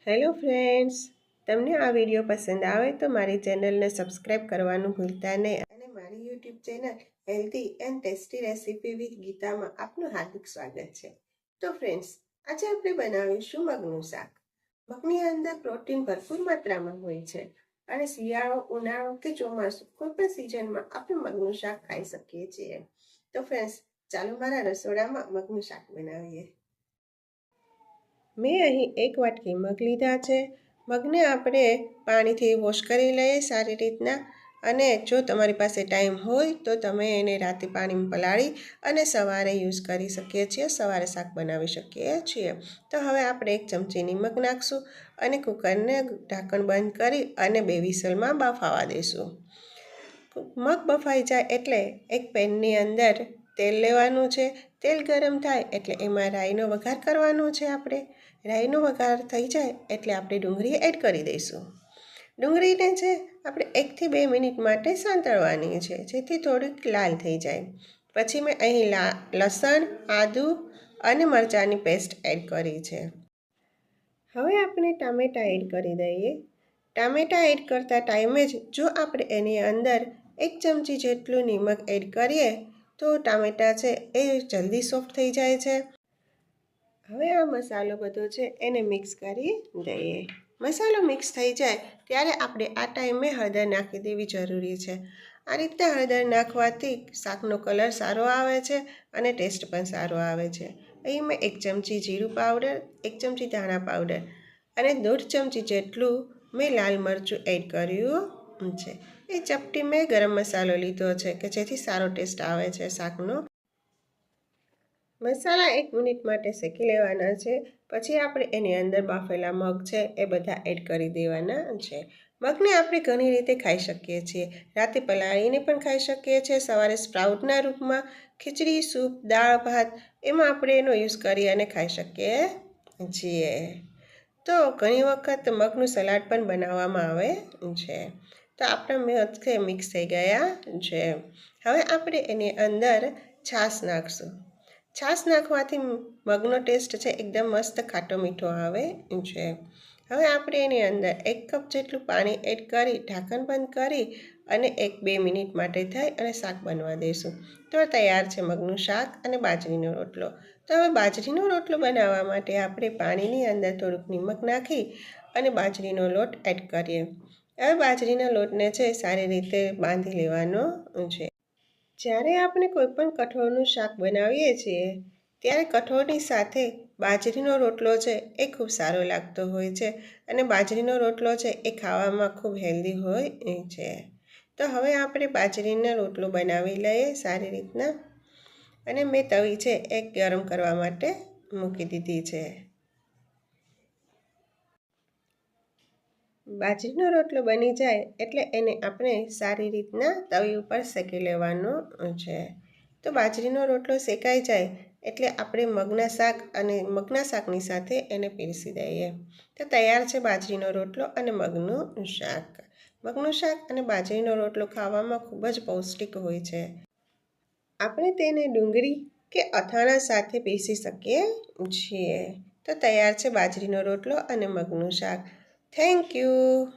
Hello friends, તમને આ video પસંદ આવે તો મારી ચેનલને સબસ્ક્રાઈબ કરવાનું ભૂલતા નહીં અને મારી YouTube channel healthy and tasty recipe with ગીતામાં આપનું હાર્દિક સ્વાગત છે. તો ફ્રેન્ડ્સ, આજે આપણે બનાવીશું મગનું શાક. મગની અંદર પ્રોટીન ભરપૂર માત્રામાં હોય છે અને શિયાળો, ઉનાળો કે ચોમાસું કોઈ પણ સિઝનમાં આપણે મગનું શાક ખાઈ શકીએ છીએ. તો ફ્રેન્ડ્સ, ચાલો મારા રસોડામાં મગનું શાક બનાવીએ. મેં અહીં 1 વાટકી મગ લીધા છે. મગને આપણે પાણીથી વોશ કરી લઈએ સારી રીતના. અને જો તમારી પાસે ટાઈમ હોય તો તમે એને રાતે પાણીમાં પલાળી અને સવારે યુઝ કરી શકીએ છીએ, સવારે શાક બનાવી શકીએ છીએ. તો હવે આપણે 1 ચમચી નિમક નાખશું અને કુકરને ઢાંકણ બંધ કરી અને 2 વિસલમાં બફાવા દઈશું. મગ બફાઈ જાય એટલે એક પેનની અંદર તેલ લેવાનું છે. તેલ ગરમ થાય એટલે એમાં રાઈનો વઘાર કરવાનો છે. રાઈનો વઘાર થઈ જાય એટલે આપણે ડુંગળી એડ કરી દઈશું. ડુંગળીને છે આપણે 1 થી 2 મિનિટ માટે સાંતળવાની છે, જેથી થોડીક લાલ થઈ જાય. પછી મેં અહીં લસણ, આદું અને મરચાંની પેસ્ટ એડ કરી છે. હવે આપણે ટામેટાં એડ કરી દઈએ. ટામેટાં એડ કરતા ટાઈમે જ જો આપણે એની અંદર 1 ચમચી જેટલું નિમક એડ કરીએ તો ટામેટાં છે એ જલ્દી સોફ્ટ થઈ જાય છે. હવે આ મસાલો બધો છે એને મિક્સ કરી દઈએ. મસાલો મિક્સ થઈ જાય ત્યારે આપણે આ ટાઈમે હળદર નાખી દેવી જરૂરી છે. આ રીતે હળદર નાખવાથી શાકનો કલર સારો આવે છે અને ટેસ્ટ પણ સારો આવે છે. અહીં મેં 1 ચમચી જીરું પાવડર, 1 ચમચી ધાણા પાવડર અને 1.5 ચમચી જેટલું મેં લાલ મરચું એડ કર્યું છે. એ ચપટી મેં ગરમ મસાલો લીધો છે કે જેથી સારો ટેસ્ટ આવે છે શાકનો. મસાલા 1 મિનિટ માટે શેકી લેવાના છે. પછી આપણે એની અંદર બાફેલા મગ છે એ બધા એડ કરી દેવાના છે. મગને આપણે ઘણી રીતે ખાઈ શકીએ છીએ. રાતે પલાળીને પણ ખાઈ શકીએ છીએ, સવારે સ્પ્રાઉટના રૂપમાં, ખીચડી, સૂપ, દાળ, ભાત એમાં આપણે એનો યુઝ કરી અને ખાઈ શકીએ છીએ. તો ઘણી વખત મગનું સલાડ પણ બનાવવામાં આવે છે. તો આપણા મગ મિક્સ થઈ ગયા છે. હવે આપણે એની અંદર છાશ નાખશું. છાશ નાખવાથી મગનો ટેસ્ટ છે એકદમ મસ્ત ખાટો મીઠો આવે છે. હવે આપણે એની અંદર 1 કપ જેટલું પાણી એડ કરી ઢાંકણ બંધ કરી અને 1-2 મિનિટ માટે થઈ અને શાક બનવા દઈશું. તો તૈયાર છે મગનું શાક અને બાજરીનો રોટલો. તો હવે બાજરીનો રોટલો બનાવવા માટે આપણે પાણીની અંદર થોડુંક નિમક નાખી અને બાજરીનો લોટ એડ કરીએ. હવે બાજરીના લોટને છે સારી રીતે બાંધી લેવાનો છે. જ્યારે આપણે કોઈપણ કઠોળનું શાક બનાવીએ છીએ ત્યારે કઠોળની સાથે બાજરીનો રોટલો છે એ ખૂબ સારો લાગતો હોય છે અને બાજરીનો રોટલો છે એ ખાવામાં ખૂબ હેલ્ધી હોય છે. તો હવે આપણે બાજરીનો રોટલો બનાવી લઈએ સારી રીતના. અને મેં તવી છે એ ગરમ કરવા માટે મૂકી દીધી છે. બાજરીનો રોટલો બની જાય એટલે એને આપણે સારી રીતના તવી ઉપર શેકી લેવાનો છે. તો બાજરીનો રોટલો શેકાઈ જાય એટલે આપણે મગના શાકની સાથે એને પીરસી દઈએ. તો તૈયાર છે બાજરીનો રોટલો અને મગનું શાક. મગનું શાક અને બાજરીનો રોટલો ખાવામાં ખૂબ જ પૌષ્ટિક હોય છે. આપણે તેને ડુંગળી કે અથાણા સાથે પીરસી શકીએ છીએ. તો તૈયાર છે બાજરીનો રોટલો અને મગનું શાક. Thank you.